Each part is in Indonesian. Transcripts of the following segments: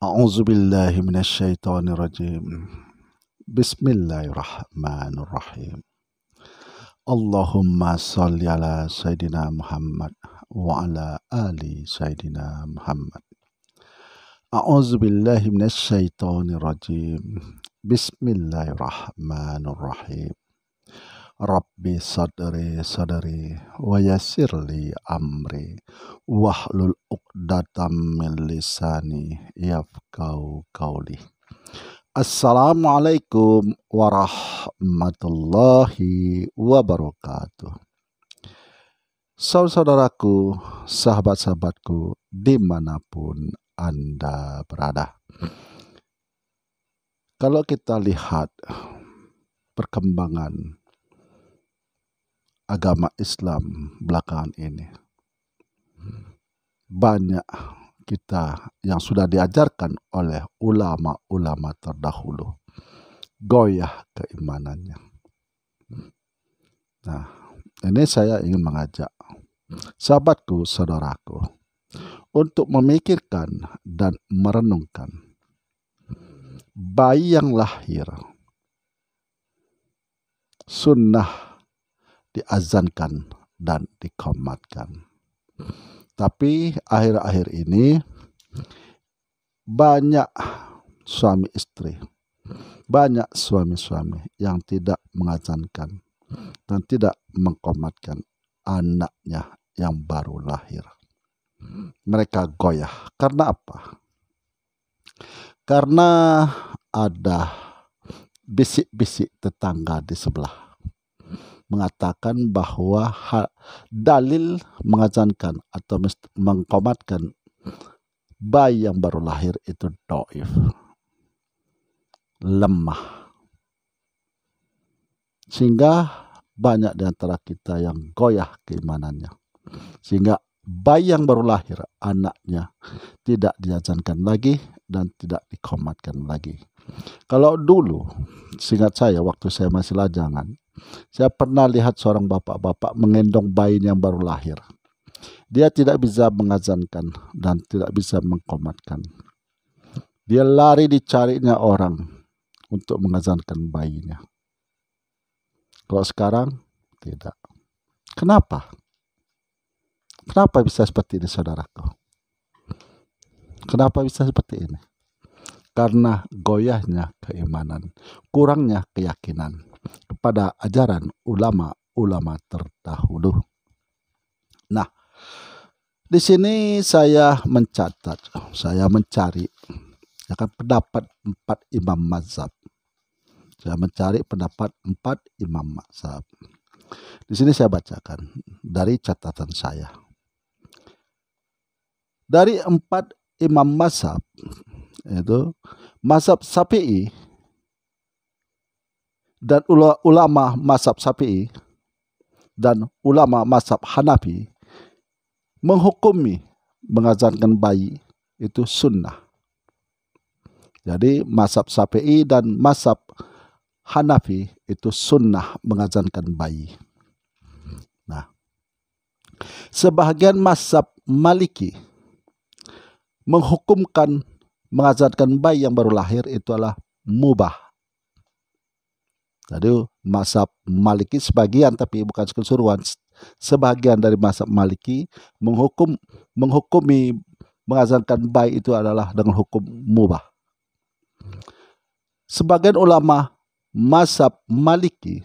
A'udzubillahi minasyaitonirrajim. Bismillahirrahmanirrahim. Allahumma salli ala Sayyidina Muhammad wa ala ali Sayyidina Muhammad. A'udzubillahi minasyaitonirrajim. Bismillahirrahmanirrahim. Rabbi sadri wa yassirli amri wahlul uqdatam min lisani yafqahu qawli. Assalamualaikum warahmatullahi wabarakatuh. Saudaraku, sahabat-sahabatku dimanapun Anda berada. Kalau kita lihat perkembangan agama Islam belakangan ini, banyak kita yang sudah diajarkan oleh ulama-ulama terdahulu goyah keimanannya. Nah, ini saya ingin mengajak sahabatku, saudaraku untuk memikirkan dan merenungkan bayi yang lahir sunnah diazankan dan dikomatkan. Tapi akhir-akhir ini banyak suami istri, banyak suami-suami yang tidak mengazankan dan tidak mengkomatkan anaknya yang baru lahir. Mereka goyah. Karena apa? Karena ada bisik-bisik tetangga di sebelah mengatakan bahwa dalil mengazankan atau mengkomatkan bayi yang baru lahir itu dhaif, lemah. Sehingga banyak di antara kita yang goyah keimanannya. Sehingga bayi yang baru lahir, anaknya tidak diazankan lagi dan tidak dikomatkan lagi. Kalau dulu, seingat saya waktu saya masih lajangan, saya pernah lihat seorang bapak-bapak menggendong bayi yang baru lahir. Dia tidak bisa mengazankan dan tidak bisa mengkomatkan. Dia lari dicarinya orang untuk mengazankan bayinya. Kalau sekarang, tidak. Kenapa? Kenapa bisa seperti ini, saudaraku? Kenapa bisa seperti ini? Karena goyahnya keimanan, kurangnya keyakinan kepada ajaran ulama-ulama terdahulu. Nah, di sini saya mencatat, saya mencari pendapat 4 imam mazhab. Saya mencari pendapat 4 imam mazhab. Di sini saya bacakan dari catatan saya. Dari 4 imam mazhab, yaitu mazhab Syafi'i dan ulama mazhab Syafi'i dan ulama mazhab Hanafi menghukumi mengazankan bayi itu sunnah. Jadi mazhab Syafi'i dan mazhab Hanafi itu sunnah mengazankan bayi. Nah, sebahagian mazhab Maliki menghukumkan mengazankan bayi yang baru lahir itu adalah mubah. Jadi mazhab Maliki sebagian, tapi bukan keseluruhan, sebagian dari mazhab Maliki menghukumi mengazankan bayi itu adalah dengan hukum mubah. Sebagian ulama mazhab Maliki,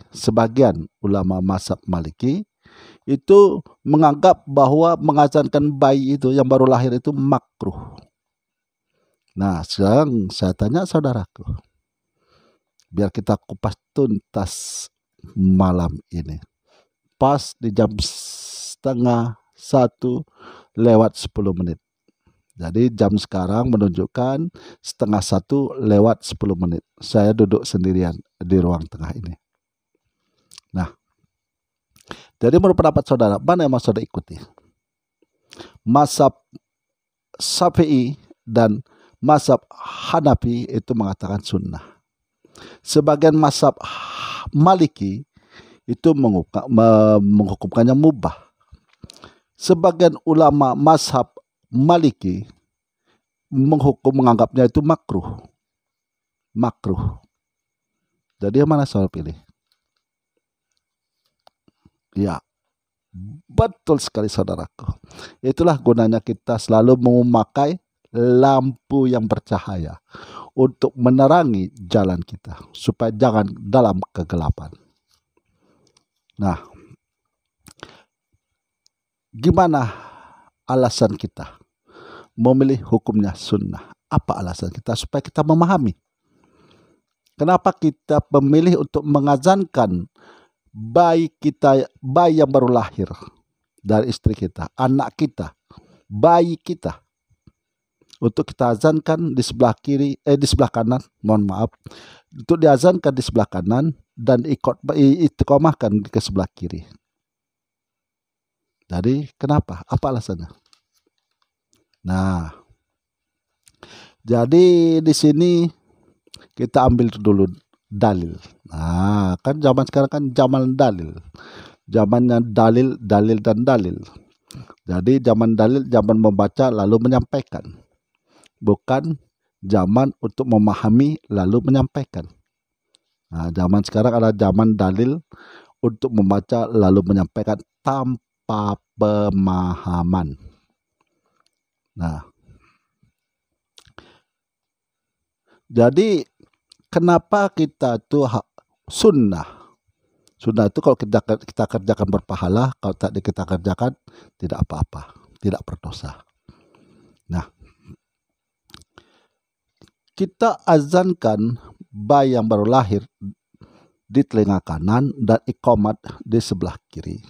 itu menganggap bahwa mengazankan bayi itu yang baru lahir itu makruh. Nah, sekarang saya tanya saudaraku, biar kita kupas tuntas malam ini. Pas di jam 12:30 Jadi jam sekarang menunjukkan 12:30. Saya duduk sendirian di ruang tengah ini. Nah, jadi menurut pendapat saudara, mana yang mau saudara ikuti? Mazhab Syafi'i dan mazhab Hanafi itu mengatakan sunnah. Sebagian mazhab Maliki itu menghukumkannya mubah. Sebagian ulama mazhab Maliki menganggapnya itu makruh. Makruh. Jadi yang mana soal pilih? Ya, betul sekali saudaraku. Itulah gunanya kita selalu memakai lampu yang bercahaya untuk menerangi jalan kita, supaya jangan dalam kegelapan. Nah, gimana alasan kita memilih hukumnya sunnah? Apa alasan kita? Supaya kita memahami. Kenapa kita memilih untuk mengazankan bayi kita, bayi yang baru lahir dari istri kita, anak kita, bayi kita, untuk kita azankan di sebelah kiri, di sebelah kanan, mohon maaf, untuk diazankan di sebelah kanan dan istiqomahkan ke sebelah kiri. Jadi kenapa? Apa alasannya? Nah, jadi di sini kita ambil dulu dalil. Nah, kan zaman sekarang kan zaman dalil. Zamannya dalil, dalil dan dalil. Jadi zaman dalil, zaman membaca lalu menyampaikan. Bukan zaman untuk memahami lalu menyampaikan. Nah, zaman sekarang adalah zaman dalil untuk membaca lalu menyampaikan tanpa pemahaman. Nah, jadi kenapa kita tuh sunnah? Sunnah itu kalau kita kerjakan berpahala, kalau tak kita kerjakan tidak apa-apa, tidak berdosa. Nah, kita azankan bayi yang baru lahir di telinga kanan dan iqamat di sebelah kiri.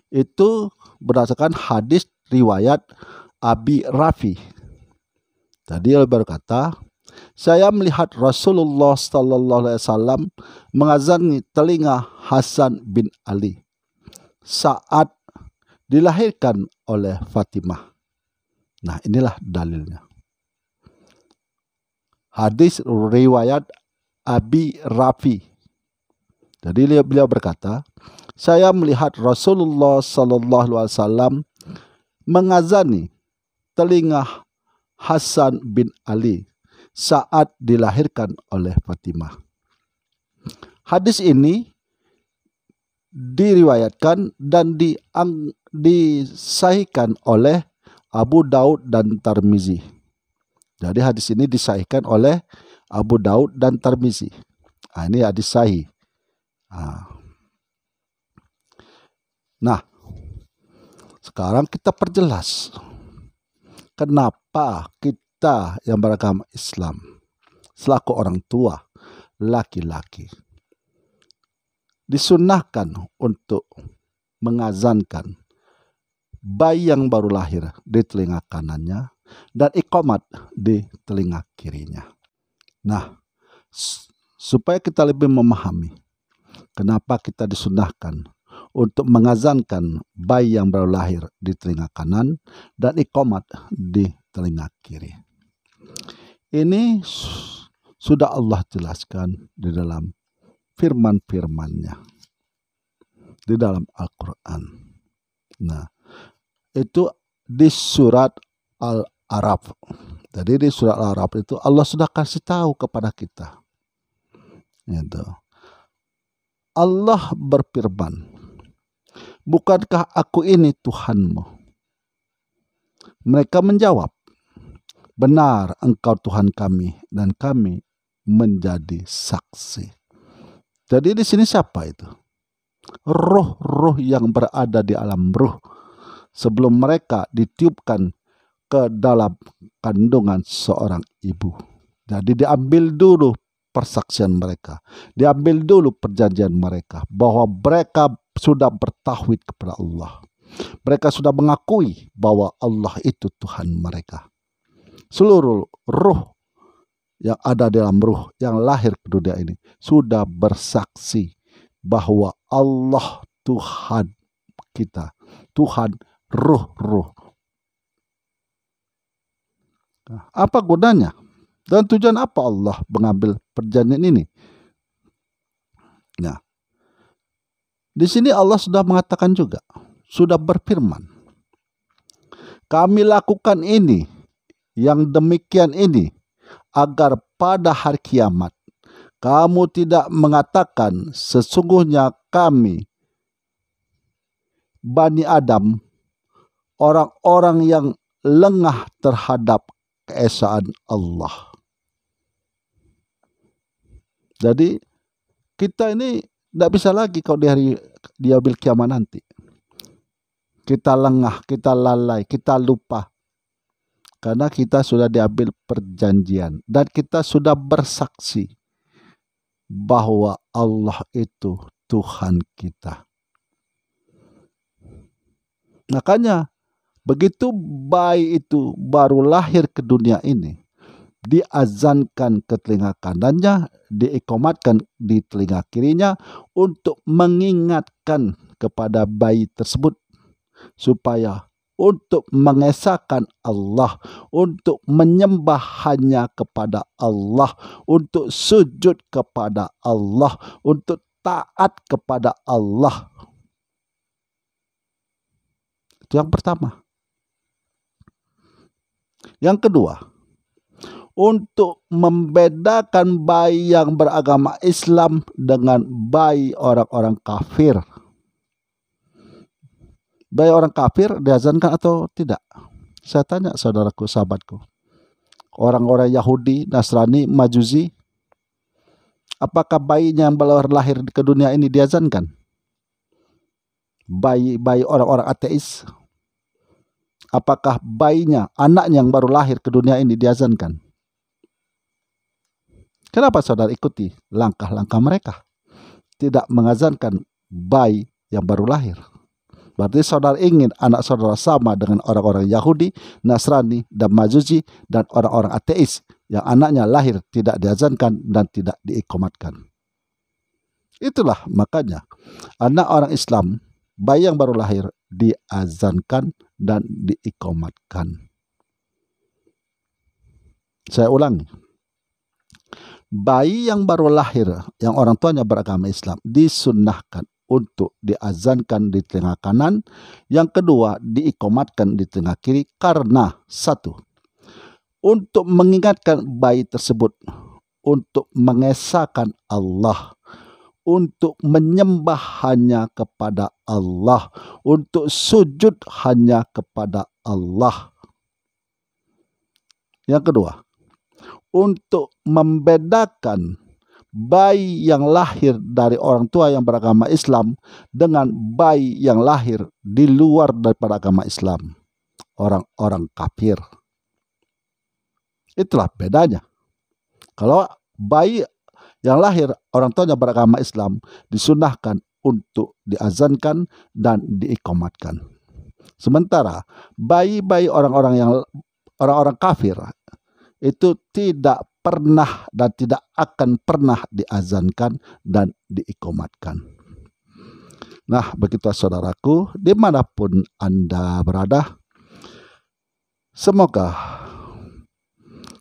Itu berdasarkan hadis riwayat Abi Rafi. Tadi dia berkata, saya melihat Rasulullah sallallahu alaihi wasallam mengazani telinga Hasan bin Ali saat dilahirkan oleh Fatimah. Nah, inilah dalilnya. Hadis riwayat Abi Rafi. Jadi beliau berkata, saya melihat Rasulullah sallallahu alaihi wasallam mengazani telinga Hasan bin Ali saat dilahirkan oleh Fatimah. Hadis ini diriwayatkan dan disahihkan oleh Abu Daud dan Tirmizi. Jadi hadis ini disahihkan oleh Abu Daud dan Tirmizi. Nah, ini hadis sahih. Nah, sekarang kita perjelas kenapa kita yang beragama Islam selaku orang tua laki-laki disunnahkan untuk mengazankan bayi yang baru lahir di telinga kanannya dan iqamat di telinga kirinya. Nah, supaya kita lebih memahami kenapa kita disunnahkan untuk mengazankan bayi yang baru lahir di telinga kanan dan iqamat di telinga kiri. Ini sudah Allah jelaskan di dalam firman-firman-Nya di dalam Al-Quran. Nah, itu di surat Al-A'raf. Jadi di surat Al-A'raf itu Allah sudah kasih tahu kepada kita. Itu. Allah berfirman, bukankah aku ini Tuhanmu? Mereka menjawab, benar engkau Tuhan kami dan kami menjadi saksi. Jadi di sini siapa itu? Roh-roh yang berada di alam ruh sebelum mereka ditiupkan ke dalam kandungan seorang ibu. Jadi diambil dulu persaksian mereka, diambil dulu perjanjian mereka bahwa mereka sudah bertauhid kepada Allah. Mereka sudah mengakui bahwa Allah itu Tuhan mereka. Seluruh ruh yang ada dalam ruh yang lahir ke dunia ini sudah bersaksi bahwa Allah Tuhan kita, Tuhan ruh-ruh. Nah, apa gunanya dan tujuan apa Allah mengambil perjanjian ini? Nah, di sini Allah sudah mengatakan juga, sudah berfirman, kami lakukan ini yang demikian ini, agar pada hari kiamat kamu tidak mengatakan sesungguhnya kami Bani Adam orang-orang yang lengah terhadap keesaan Allah. Jadi kita ini tidak bisa lagi kalau di hari yaumil kiamat nanti. Kita lengah, kita lalai, kita lupa. Karena kita sudah diambil perjanjian. Dan kita sudah bersaksi bahwa Allah itu Tuhan kita. Makanya begitu bayi itu baru lahir ke dunia ini, diazankan ke telinga kanannya, diikomatkan di telinga kirinya untuk mengingatkan kepada bayi tersebut supaya untuk mengesahkan Allah, untuk menyembah hanya kepada Allah, untuk sujud kepada Allah, untuk taat kepada Allah. Itu yang pertama. Yang kedua, untuk membedakan bayi yang beragama Islam dengan bayi orang-orang kafir. Bayi orang kafir diazankan atau tidak? Saya tanya saudaraku, sahabatku. Orang-orang Yahudi, Nasrani, Majusi, apakah bayinya yang baru lahir ke dunia ini diazankan? Bayi orang-orang ateis, apakah bayinya, anaknya yang baru lahir ke dunia ini diazankan? Kenapa saudara ikuti langkah-langkah mereka? Tidak mengazankan bayi yang baru lahir. Berarti saudara ingin anak saudara sama dengan orang-orang Yahudi, Nasrani, dan Majusi, dan orang-orang ateis yang anaknya lahir tidak diazankan dan tidak diikomatkan. Itulah makanya anak orang Islam, bayi yang baru lahir, diazankan dan diikomatkan. Saya ulangi. Bayi yang baru lahir, yang orang tuanya beragama Islam, disunnahkan untuk diazankan di telinga kanan. Yang kedua, diikomatkan di telinga kiri karena satu, untuk mengingatkan bayi tersebut untuk mengesahkan Allah, untuk menyembah hanya kepada Allah, untuk sujud hanya kepada Allah. Yang kedua, untuk membedakan bayi yang lahir dari orang tua yang beragama Islam dengan bayi yang lahir di luar daripada agama Islam, orang-orang kafir. Itulah bedanya. Kalau bayi yang lahir orang tuanya beragama Islam disunahkan untuk diazankan dan diikomatkan. Sementara bayi-bayi orang-orang kafir itu tidak pernah dan tidak akan pernah diazankan dan diikomatkan. Nah, begitu saudaraku, dimanapun Anda berada, semoga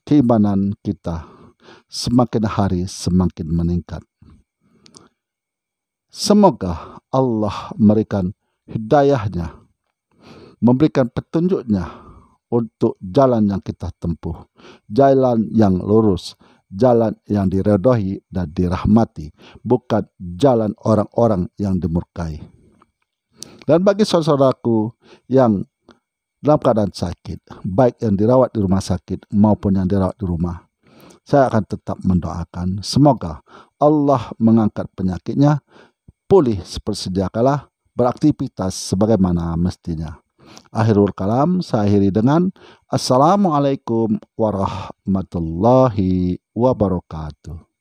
keimanan kita semakin hari semakin meningkat. Semoga Allah memberikan hidayahnya, memberikan petunjuknya untuk jalan yang kita tempuh, jalan yang lurus, jalan yang diridhoi dan dirahmati, bukan jalan orang-orang yang dimurkai. Dan bagi saudaraku yang dalam keadaan sakit, baik yang dirawat di rumah sakit maupun yang dirawat di rumah, saya akan tetap mendoakan semoga Allah mengangkat penyakitnya, pulih seperti sedia kala, beraktivitas sebagaimana mestinya. Akhirul kalam, saya akhiri dengan Assalamualaikum warahmatullahi wabarakatuh.